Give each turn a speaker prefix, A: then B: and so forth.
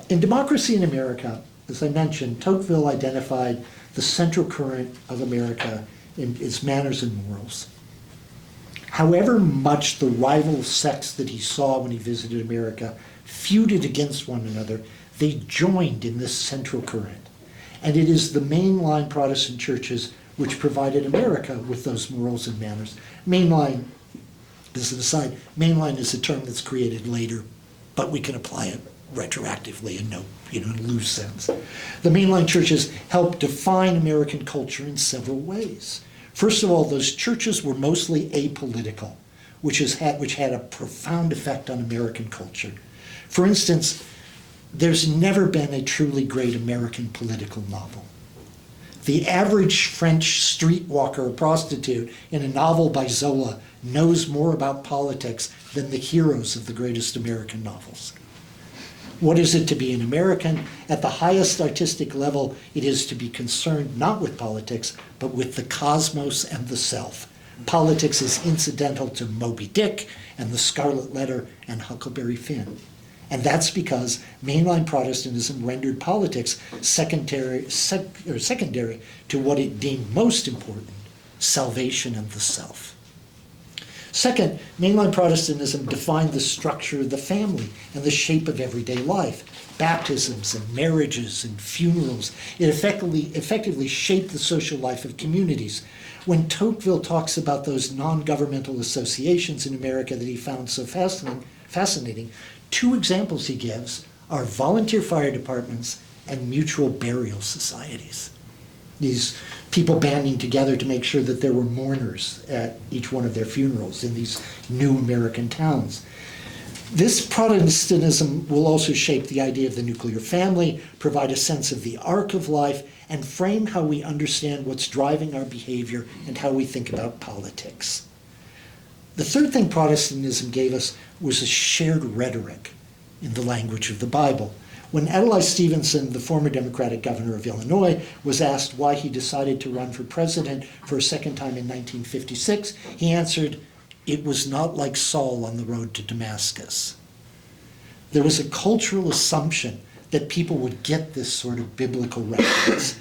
A: In Democracy in America, as I mentioned, Tocqueville identified the central current of America in its manners and morals. However much the rival sects that he saw when he visited America feuded against one another, they joined in this central current. And it is the mainline Protestant churches which provided America with those morals and manners. Mainline, as an aside, mainline is a term that's created later, but we can apply it retroactively in no loose sense. The mainline churches helped define American culture in several ways. First of all, those churches were mostly apolitical, which had a profound effect on American culture. For instance, there's never been a truly great American political novel. The average French streetwalker or prostitute in a novel by Zola knows more about politics than the heroes of the greatest American novels. What is it to be an American? At the highest artistic level, it is to be concerned not with politics, but with the cosmos and the self. Politics is incidental to Moby Dick and the Scarlet Letter and Huckleberry Finn. And that's because mainline Protestantism rendered politics secondary to what it deemed most important, salvation and the self. Second, mainline Protestantism defined the structure of the family and the shape of everyday life. Baptisms and marriages and funerals. It effectively shaped the social life of communities. When Tocqueville talks about those non-governmental associations in America that he found so fascinating, two examples he gives are volunteer fire departments and mutual burial societies. These people banding together to make sure that there were mourners at each one of their funerals in these new American towns. This Protestantism will also shape the idea of the nuclear family, provide a sense of the arc of life, and frame how we understand what's driving our behavior and how we think about politics. The third thing Protestantism gave us was a shared rhetoric in the language of the Bible. When Adlai Stevenson, the former Democratic governor of Illinois, was asked why he decided to run for president for a second time in 1956, he answered, "It was not like Saul on the road to Damascus." There was a cultural assumption that people would get this sort of biblical reference,